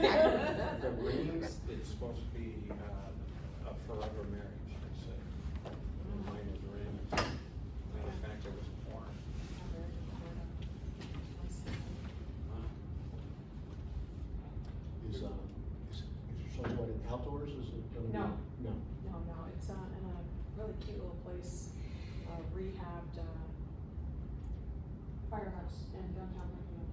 If it rains, it's supposed to be, a forever marriage, they say. And mine is raining. Matter of fact, it was pouring. Is your son's wedding outdoors, is it gonna be? No. No. No, it's in a really cute little place, rehabbed, firehouse in downtown Lincoln.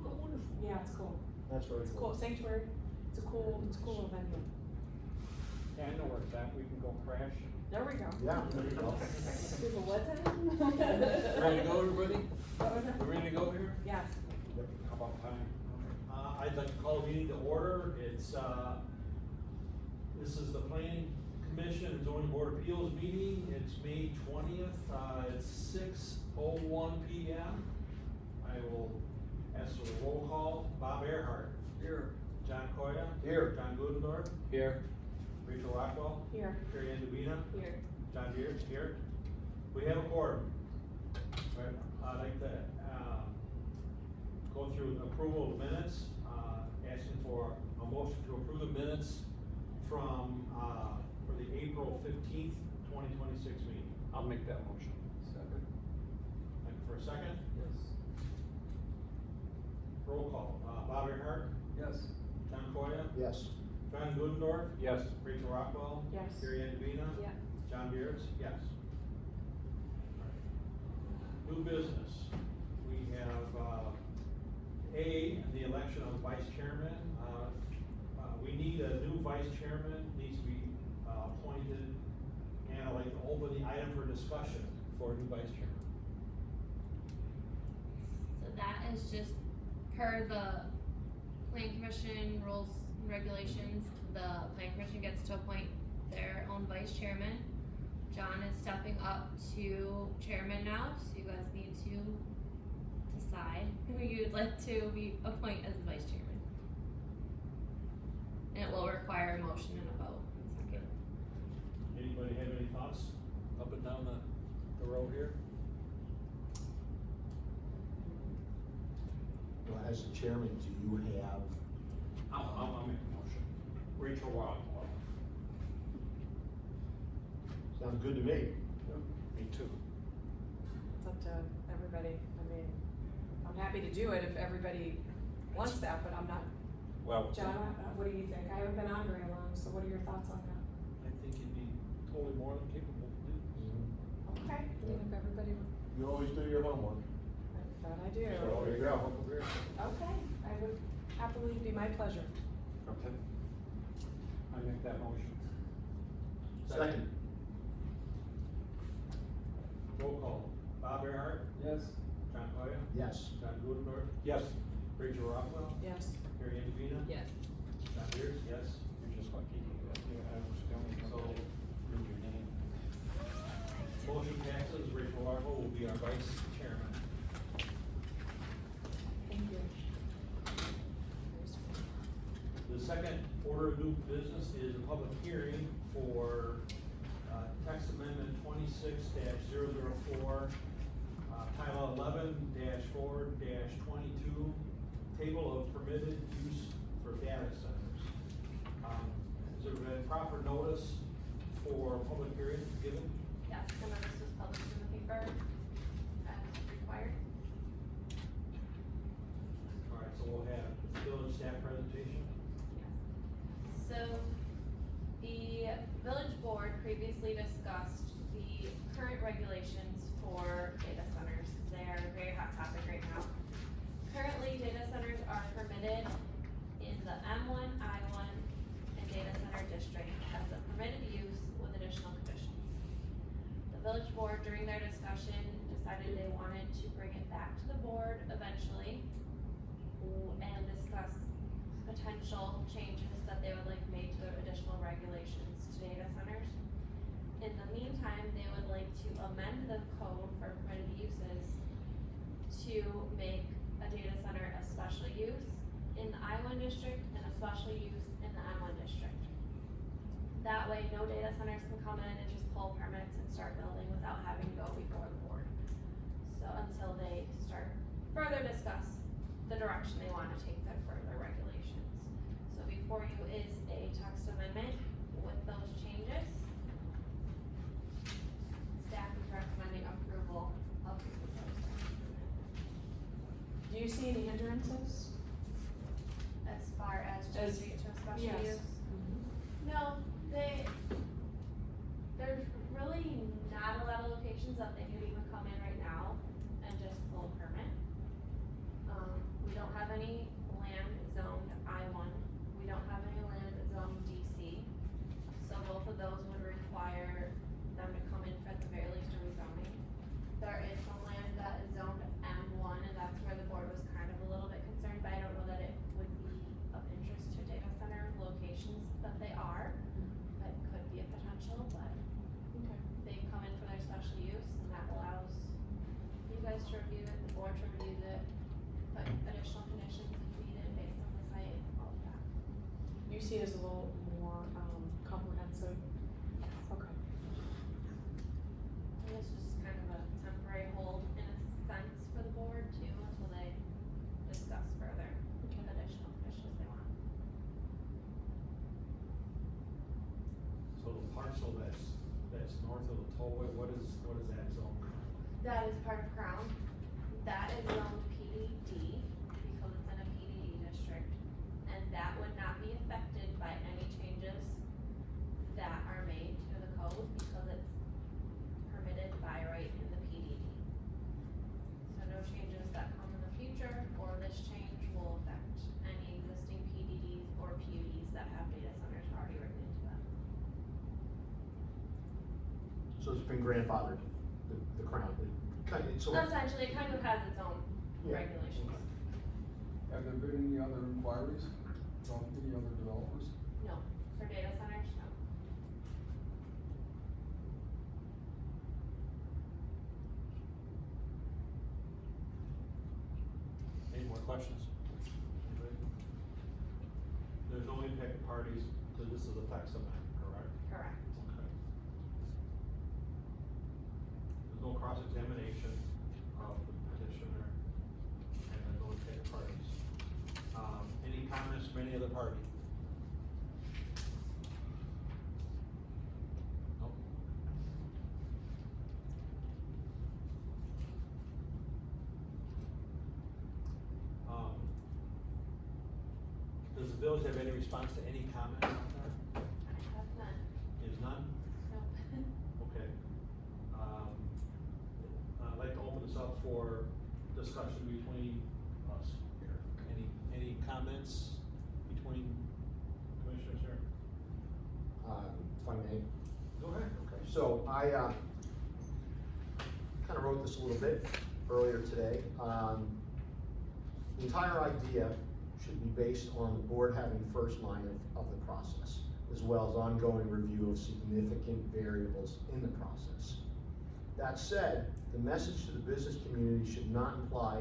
Oh, wonderful. Yeah, it's cool. That's very It's cool. cool, sanctuary, it's a cool little venue. Yeah, I know where it's at, we can go crash. There we go. Yeah, there you go. People, what Ready to go, everybody? What was that? We ready to go here? Yes. How about time? I'd like to call the meeting to order. It's, this is the Planning Commission and Zoning Board of Appeals meeting. It's May 20th, it's 6:01 PM. I will ask for the roll call. Bob Earhart. Here. John Coya. Here. John Gudendorf. Here. Rachel Rockwell. Here. Carrie Ann Dubina. Here. John Deere. Here. We have a quorum. Right, I'd like to, go through approval of minutes, asking for a motion to approve the minutes from, for the April 15th, 2026 meeting. I'll make that motion. Second. Looking for a second? Yes. Roll call, Bob Earhart, Yes. John Coya, Yes. John Gudendorf, Yes. Rachel Rockwell. Yes. Carrie Ann Dubina. Yeah. John Deere, yes. New business, we have, the election of vice chairman. We need a new vice chairman, needs to be appointed, and I'd like to open the item for discussion for a new vice chairman. So that is just per the plan commission rules and regulations, the plan commission gets to appoint their own vice chairman. John is stepping up to chairman now, so you guys need to decide who you'd like to be appoint as the vice chairman. And it will require a motion and a vote in a second. Anybody have any thoughts up and down the row here? Well, as the chairman, do you have, I'll make a motion. Rachel Rockwell. sounds good to me. Me too. It's up to everybody, I mean, I'm happy to do it if everybody wants that, but I'm not. Well, John, what do you think? I haven't been on very long, so what are your thoughts on that? I think you'd be totally more than capable to do. Okay, if everybody, You always do your homework. that I do. So there you go. Okay, I would happily be my pleasure. okay. I make that motion. Second. Roll call, Bob Earhart, Yes. John Coya, Yes. John Gudendorf, Yes. Rachel Rockwell, Yes. Carrie Ann Dubina. Yes. John Deere, yes. You're just lucky. I was going to So- read your name. Motion passes, Rachel Rockwell will be our vice chairman. Thank you. The second order of new business is a public hearing for, text amendment 26-004, Title 11-4-22, table of permitted use for data centers. Has there been proper notice for public hearing given? Yes, the notice was published in the paper as required. All right, so we'll have village staff presentation. So, the village board previously discussed the current regulations for data centers. They are a very hot topic right now. Currently, data centers are permitted in the M1, I1, and data center district as a permitted use with additional conditions. The village board, during their discussion, decided they wanted to bring it back to the board eventually and discuss potential changes that they would like made to additional regulations to data centers. In the meantime, they would like to amend the code for permitted uses to make a data center a special use in the I1 district and a special use in the M1 district. That way, no data centers can come in and just pull permits and start building without having to go before the board. So until they start further discuss the direction they want to take their further regulations. So you see any hindrances? As far as As- changing it to a special yes. use? No, there's really not a lot of locations that they could even come in right now and just pull a permit. We don't have any land zoned I-1, we don't have any land zoned DC. So both of those would require them to come in for at the very least a rezoning. There is some land that is zoned M1, and that's where the board was kind of a little bit concerned, but I don't know that it would be of interest to data center locations that they are. That could be a potential, but Okay. they come in for their special use, and that allows you guys to review it, the board to review it, put additional conditions if needed based on the site, all of that. You see it as a little more, comprehensive? Okay. And this is just kind of a temporary hold in a sense for the board too, until they discuss further additional conditions they want. So the parcel that's north of the tollway, what is that zone? That is part of Crown. That is zoned PDD because it's in a PDD district. And that would not be affected by any changes that are made to the code because it's permitted by right in the PDD. So no changes that come in the future or this change will affect any existing PDDs or PUDs that have data centers already written into them. So it's been grandfathered, the Crown, so. Essentially, it kind of has its own Yeah. regulations. Have there been any other inquiries from any other developers? No, for data centers, no. Any more questions? Anybody? There's no impacted parties, so this is a tax amendment, correct? Correct. Okay. There's no cross-examination of the petitioner, and there's no impacted parties. Any comments from any other party? No? Does the village have any response to any comments on that? I have none. Is none? Nope. Okay. I'd like to open this up for discussion between us here. Any comments between commissioners here? If I may. Go ahead. Okay, so I, kind of wrote this a little bit earlier today. The entire idea should be based on the board having first line of the process, as well as ongoing review of significant variables in the process. That said, the message to the business community should not imply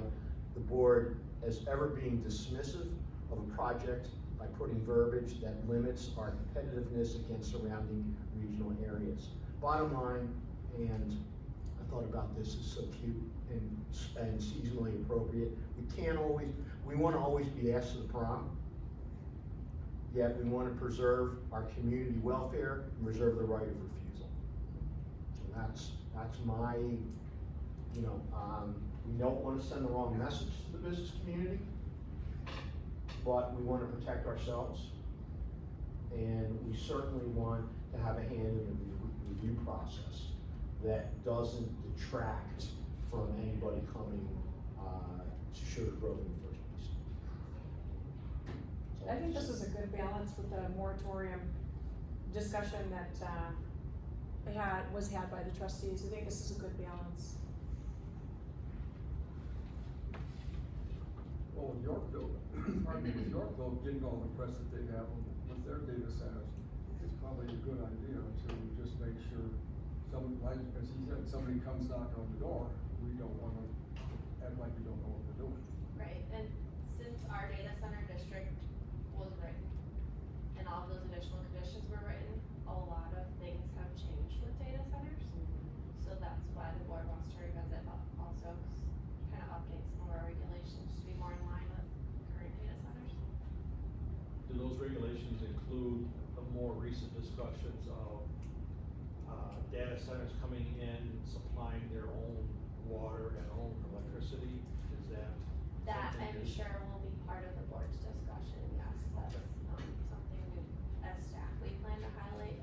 the board as ever being dismissive of a project by putting verbiage that limits our competitiveness against surrounding regional areas. Bottom line, and I thought about this, is so cute and seasonally appropriate. We wanna always be asked to the prom, yet we wanna preserve our community welfare and reserve the right of refusal. So that's my, we don't wanna send the wrong message to the business community, but we wanna protect ourselves. And we certainly want to have a hand in the review process that doesn't detract from anybody coming, to Sugar Grove in the first place. So I think this is a good balance with the moratorium discussion that, was had by the trustees. I think this is a good balance. Well, with Yorkville, with Yorkville getting all the press that they have with their data centers, it's probably a good idea to just make sure as he said, somebody comes knocking on the door, we don't wanna act like we don't know what we're doing. Right, and since our data center district was written, and all of those additional conditions were written, a lot of things have changed with data centers. So that's why the board wants to revisit also, kind of update some of our regulations to be more in line with current data centers. Do those regulations include the more recent discussions of, data centers coming in, supplying their own water and own electricity? Is that That something I'm new. sure will be part of the board's discussion, yes, that's, something we, as staff, we plan to highlight,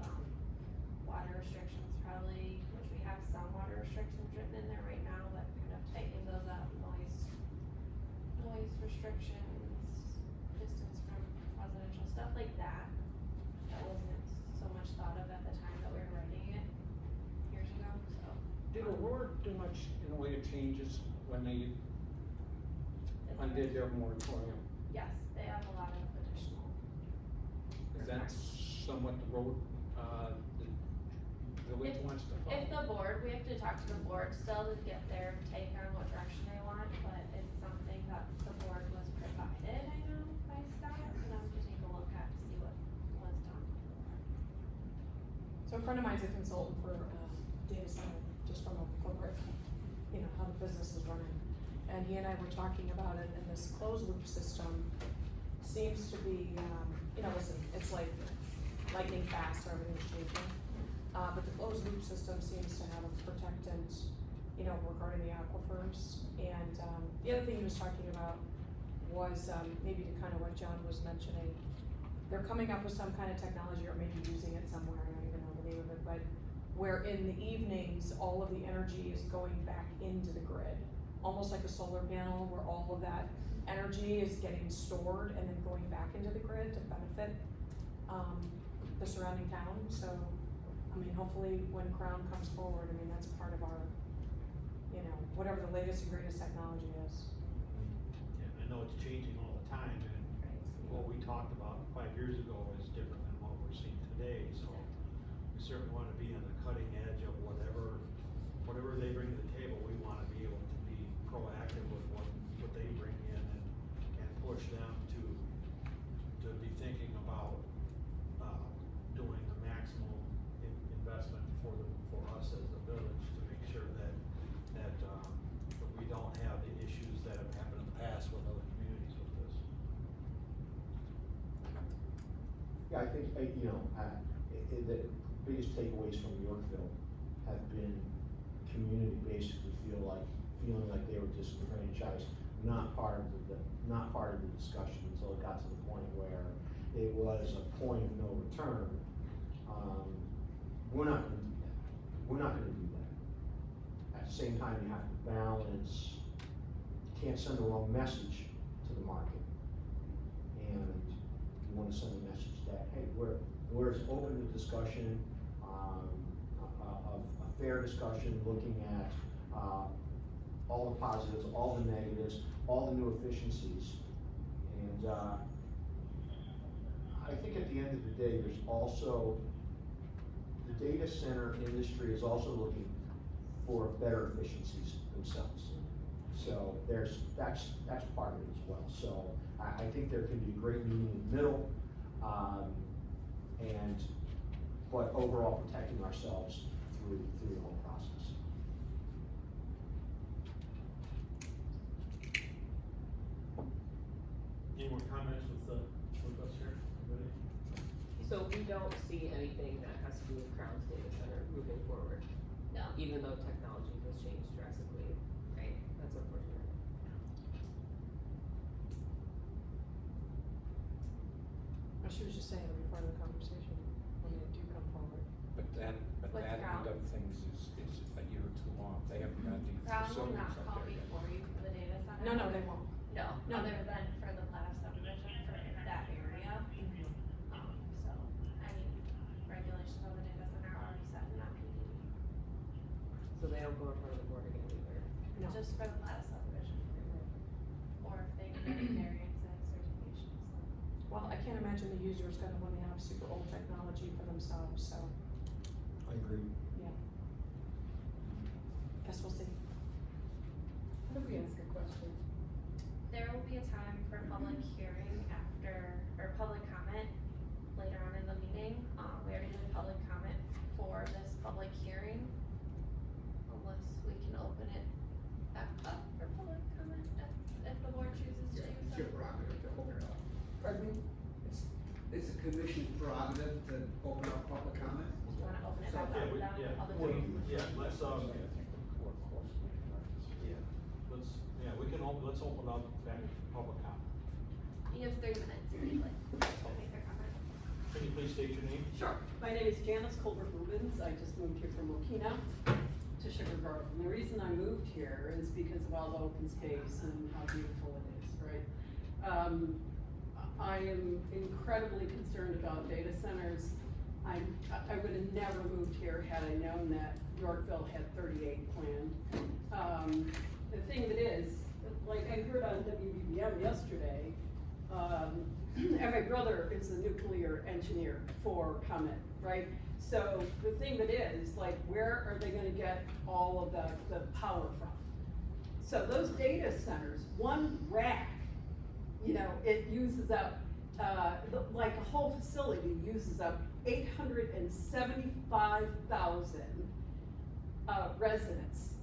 water restrictions probably, which we have some water restrictions written in there right now, but kind of tightening those up, noise restrictions, distance from residential, stuff like that. That wasn't so much thought of at the time that we were writing it years ago, so. Did Aurora do much in the way of changes when they undid their moratorium? Yes, they have a lot of additional. Is that somewhat the road, the village wants to follow? If the board, we have to talk to the board still to get their take on what direction they want, but it's something that the board was provided, I know, by staff, and I'm to take a look at to see what was done. So a friend of mine's a consultant for, data center, just from a corporate, you know, how the business is running. And he and I were talking about it, and this closed loop system seems to be, you know, listen, it's like lightning fast, everything's changing. But the closed loop system seems to have a protectant, you know, regarding the aquifers. And, the other thing he was talking about was, maybe to kind of what John was mentioning, they're coming up with some kind of technology, or maybe using it somewhere, I don't even know the name of it, but where in the evenings, all of the energy is going back into the grid. Almost like a solar panel, where all of that energy is getting stored and then going back into the grid to benefit, the surrounding town. So, I mean, hopefully when Crown comes forward, I mean, that's part of our, you know, whatever the latest and greatest technology is. And I know it's changing all the time, and what we talked about 5 years ago is different than what we're seeing today, so we certainly wanna be on the cutting edge of whatever they bring to the table, we wanna be able to be proactive with what they bring in and push them to be thinking about, doing the maximum investment for us as a village to make sure that we don't have the issues that have happened in the past with other communities with this. Yeah, I think, you know, the biggest takeaways from Yorkville have been community basically feeling like they were disenfranchised, not part of the discussion until it got to the point where it was a point of no return. We're not gonna do that. We're not gonna do that. At the same time, you have to balance, you can't send the wrong message to the market. And you wanna send a message that, hey, we're as open to discussion, of a fair discussion, looking at, all the positives, all the negatives, all the new efficiencies. And, I think at the end of the day, there's also, the data center industry is also looking for better efficiencies themselves. So that's part of it as well. So I think there can be a great meeting in the middle, but overall protecting ourselves through the whole process. Any more comments with us here? Anybody? So we don't see anything that has to do with Crown's data center moving forward, No, even though technology has changed drastically. right, That's unfortunate. She was just saying it'll be part of the conversation when they do come forward. But that With end Crown? of things is a year or two off. They haven't got the Crown will facilities not up call there yet. before you for the data center. No, they won't. No, No. other than for the plat of subdivision for that area. So, any regulations of the data center are already set in that PD, So they don't go in front of the board again either. No. just for the plat of subdivision. Or if they need any variances, certifications, Well, I can't imagine the user is gonna wanna have super old technology for themselves, so, I agree. yeah. Guess we'll see. Let me ask a question. There will be a time for public hearing after, or public comment later on in the meeting. We already did public comment for this public hearing. Unless we can open it back up for public comment if the board chooses to do It's so. your prerogative to open it up. Pardon me? It's the commission's prerogative to open up public comment. Do you wanna open it back Yeah, up we- now, yeah. public Well, hearing? yeah, let's, I think the core course. yeah, let's open up back to public comment. You have 30 minutes if you'd like to make your comment. Can you please state your name? Sure. My name is Janice Colbert Rubens. I just moved here from Mokina to Sugar Grove. And the reason I moved here is because of all the open space and how beautiful it is, right? I am incredibly concerned about data centers. I would have never moved here had I known that Yorkville had 38 planned. The thing of it is, like I heard on WBBM yesterday, and my brother is a nuclear engineer for ComEd, right? So the thing that is, like, where are they gonna get all of the power from? So those data centers, one rack, you know, it uses up, like a whole facility uses up 875,000 residents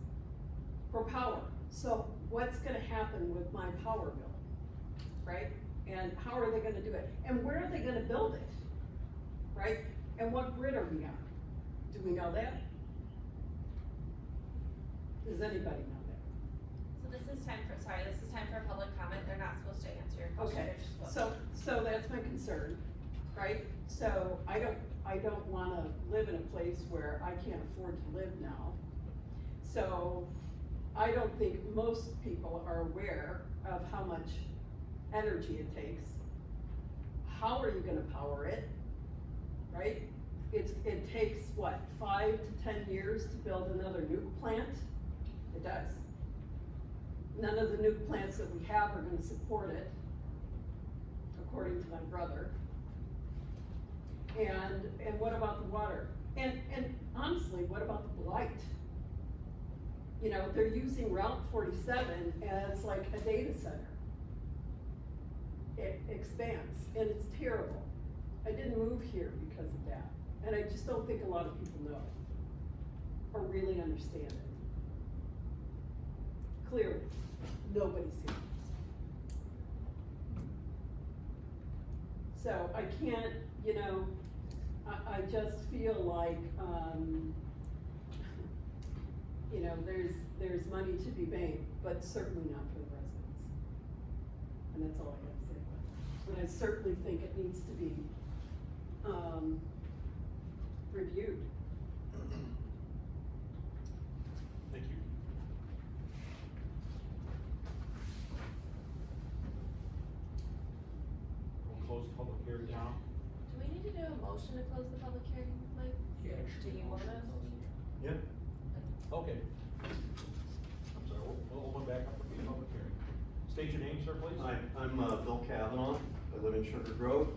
for power. So what's gonna happen with my power bill, right? And how are they gonna do it? And where are they gonna build it, right? And what grid are we on? Do we know that? Does anybody know that? So this is time for public comment. They're not supposed to answer your question. Okay, They're just supposed so that's my concern, right? So I don't wanna live in a place where I can't afford to live now. So I don't think most people are aware of how much energy it takes. How are you gonna power it, right? It takes, what, 5 to 10 years to build another nuke plant? It does. None of the nuke plants that we have are gonna support it, according to my brother. And what about the water? And honestly, what about the blight? You know, they're using Route 47 as like a data center. It expands, and it's terrible. I didn't move here because of that, and I just don't think a lot of people know or really understand it. Clearly, nobody's seen this. So I can't, you know, I just feel like, you know, there's money to be made, but certainly not for the residents. And that's all I have to say about it. But I certainly think it needs to be, reviewed. Thank you. We'll close the public hearing now. Do we need to do a motion to close the public hearing, Mike? Yeah. Do you want us? Yeah. Okay. I'm sorry, we'll open back up for the public hearing. State your name, sir, please. Hi, I'm Bill Kavanaugh. I live in Sugar Grove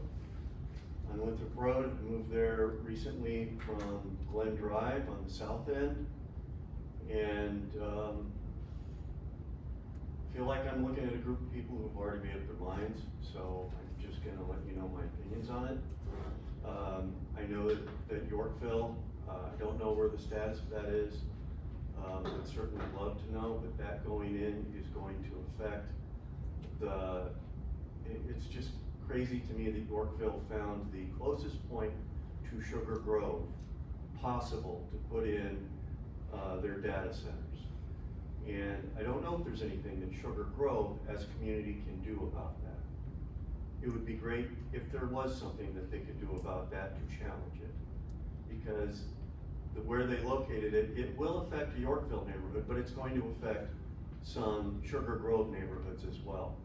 on Winthrop Road. I moved there recently from Glen Drive on the south end. And feel like I'm looking at a group of people who've already made up their minds, so I'm just gonna let you know my opinions on it. I know that Yorkville, I don't know where the status of that is. I'd certainly love to know, but that going in is going to affect it's just crazy to me that Yorkville found the closest point to Sugar Grove possible to put in their data centers. And I don't know if there's anything that Sugar Grove as a community can do about that. It would be great if there was something that they could do about that to challenge it. Because where they located it, it will affect the Yorkville neighborhood, but it's going to affect some Sugar Grove neighborhoods as well.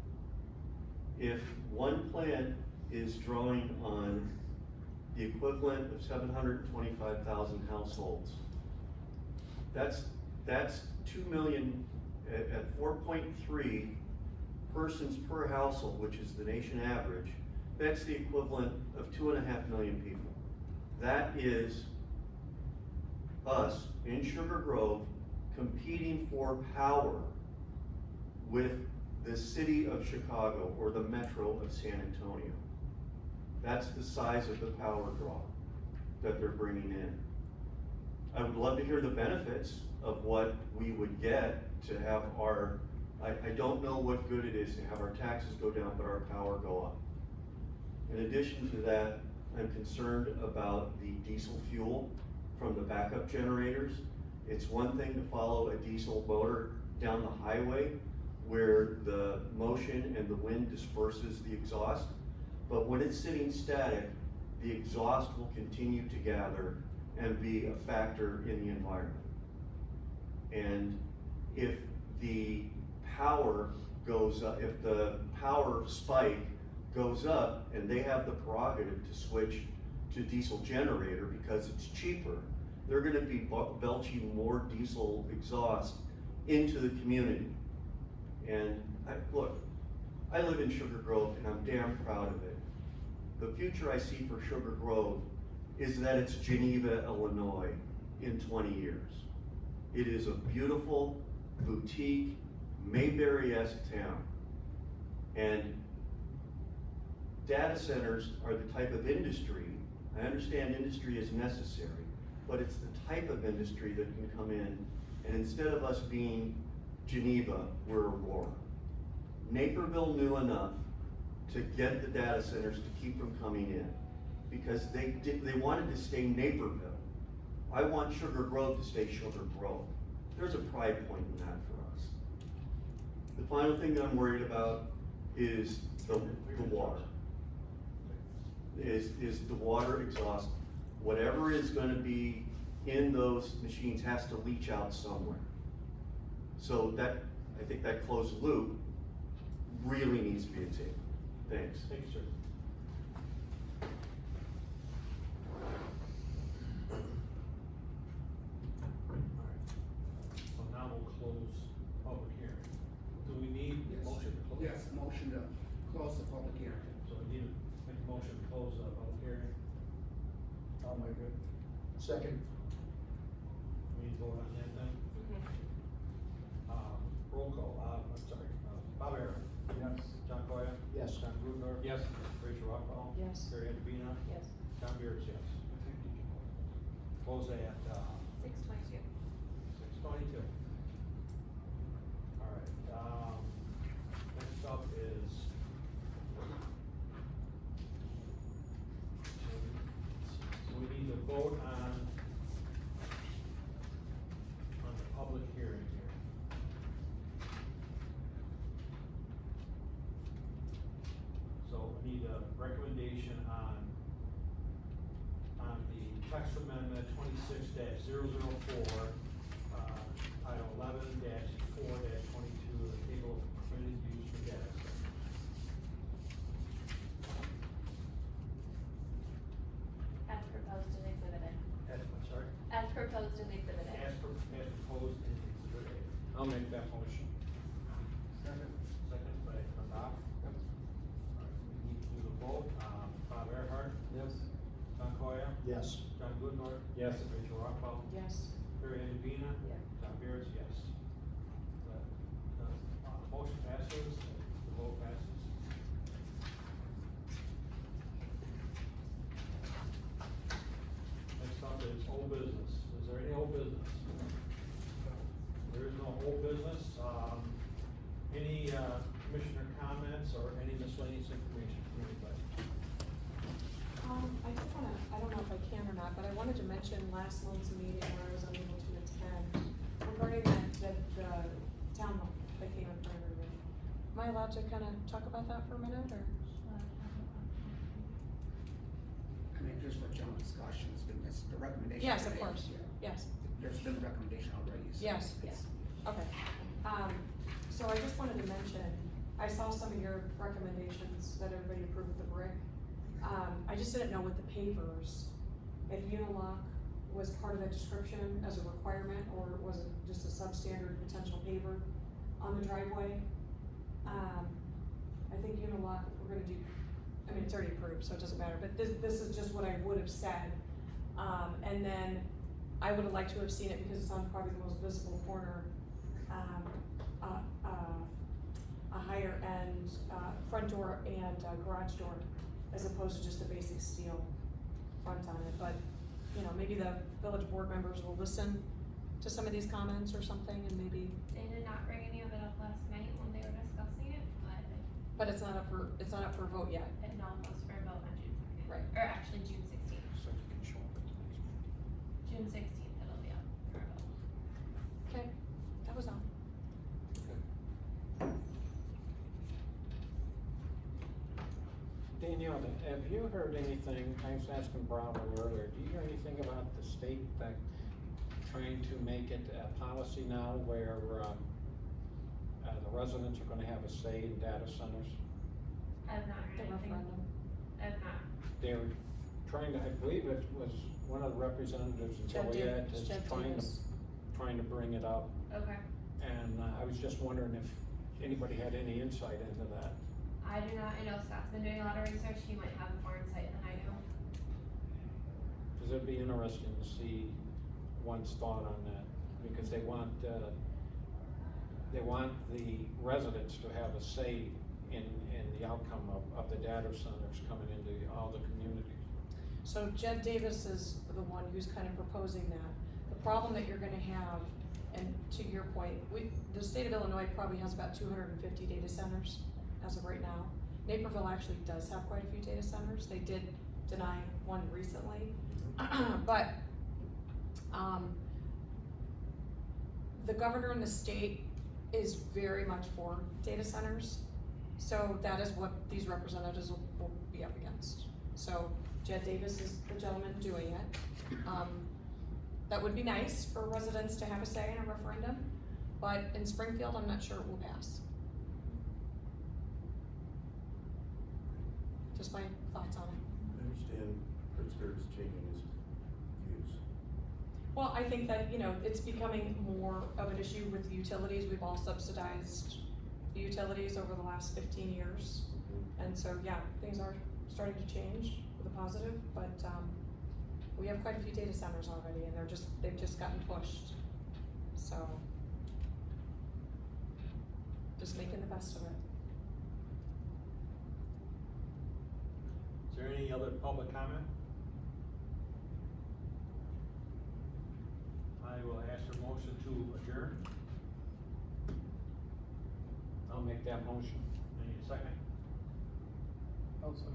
If one plant is drawing on the equivalent of 725,000 households, that's 2 million at 4.3 persons per household, which is the nation average. That's the equivalent of 2.5 million people. That is us in Sugar Grove competing for power with the city of Chicago or the metro of San Antonio. That's the size of the power draw that they're bringing in. I would love to hear the benefits of what we would get to have our, I don't know what good it is to have our taxes go down but our power go up. In addition to that, I'm concerned about the diesel fuel from the backup generators. It's one thing to follow a diesel motor down the highway where the motion and the wind disperses the exhaust. But when it's sitting static, the exhaust will continue to gather and be a factor in the environment. And if the power goes up, if the power spike goes up and they have the prerogative to switch to diesel generator because it's cheaper, they're gonna be belching more diesel exhaust into the community. And look, I live in Sugar Grove and I'm damn proud of it. The future I see for Sugar Grove is that it's Geneva, Illinois in 20 years. It is a beautiful, boutique, Mayberry-esque town. And data centers are the type of industry, I understand industry is necessary, but it's the type of industry that can come in, and instead of us being Geneva, we're Aurora. Naperville knew enough to get the data centers to keep them coming in, because they wanted to stay Naperville. I want Sugar Grove to stay Sugar Grove. There's a pride point in that for us. The final thing that I'm worried about is the water. Is the water exhaust. Whatever is gonna be in those machines has to leach out somewhere. So that, I think that closed loop really needs to be attained. Thanks. Thank you, sir. So now we'll close public hearing. Do we need a Yes. motion to close? Yes, motion to close the public hearing. So we need to make a motion to close the public hearing. I'll make it. Second, We need to vote on that then. Roll call, I'm sorry, Bob Aaron, Yes. John Coya, yes. John Grudner. Yes. Rachel Rockfall. Yes. Gary Andabina. Yes. John Beers, yes. Close at, 6:22. 6:22. All right, next up is. So we need to vote on the public hearing here. So we need a recommendation on the text amendment 26-004, Title 11-4-22, the table of permitted use for data centers. As proposed and exhibited. I'm sorry? As proposed and exhibited. As proposed in Exhibit A. I'll make that motion. Second. Second by Bob. All right, we need to do the vote. Bob Earhart, Yes. John Coya, Yes. John Goodnoir. Yes. Rachel Rockfall. Yes. Gary Andabina. Yes. John Beers, yes. The motion passes, the vote passes. Next up is old business. Is there any old business? There is no old business. Any commissioner comments or any miscellaneous information from anybody? I just wanna, I don't know if I can or not, but I wanted to mention last month's meeting where I was unable to attend regarding the town hall that came in front of everybody. Am I allowed to kinda talk about that for a minute, or? I mean, just for general discussion, it's the recommendation. Yes, of today. course. Yeah. Yes. There's been a recommendation already, so. Yes. it's- Okay, so I just wanted to mention, I saw some of your recommendations that everybody approved with the brick. I just didn't know with the pavers, if Unilock was part of that description as a requirement, or was it just a substandard potential paver on the driveway? I think Unilock, if we're gonna do, I mean, it's already approved, so it doesn't matter, but this is just what I would have said. And then I would have liked to have seen it because it's on probably the most visible corner, a higher end, front door and garage door, as opposed to just the basic steel front on it, but, you know, maybe the village board members will listen to some of these comments or something, and maybe, They did not bring any of it up last night when they were discussing it, but it's not up for a vote yet. it now goes for a vote on June 2nd. Right. Or actually June 16th. So you can show up at the next meeting. June 16th it'll be up for a vote. Okay, that was all. Danielle, have you heard anything, I was asking Bravo earlier, do you hear anything about the state that trying to make it a policy now where, the residents are gonna have a say in data centers? I have not The heard anything. referendum. I have not. They were trying to, I believe it was one of the representatives in Jen Joliet Davis- is Jen Davis. trying to bring it up. Okay. And I was just wondering if anybody had any insight into that. I do not, I know Scott's been doing a lot of research, he might have more insight than I do. Cause it'd be interesting to see one's thought on that, because they want the residents to have a say in the outcome of the data centers coming into all the communities. So Jed Davis is the one who's kind of proposing that. The problem that you're gonna have, and to your point, the state of Illinois probably has about 250 data centers as of right now. Naperville actually does have quite a few data centers. They did deny one recently. But, the governor in the state is very much for data centers. So that is what these representatives will be up against. So Jed Davis is the gentleman doing it. That would be nice for residents to have a say in a referendum, but in Springfield, I'm not sure it will pass. Just my thoughts on it. I understand Pritzker's changing his views. Well, I think that, it's becoming more of an issue with utilities. We've all subsidized the utilities over the last 15 years. And so, yeah, things are starting to change for the positive, but, we have quite a few data centers already, and they've just gotten pushed. So, just making the best of it. Is there any other public comment? I will ask for motion to adjourn. I'll make that motion. Any second? Outside.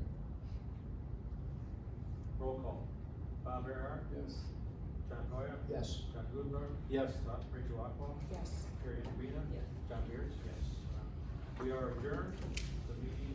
Roll call. Bob Earhart? Yes. John Coyer? Yes. John Gutenberg? Yes. Rachel Rockwell? Yes. Carrie Sabrina? Yes. John Beers? Yes. We are adjourned. The meeting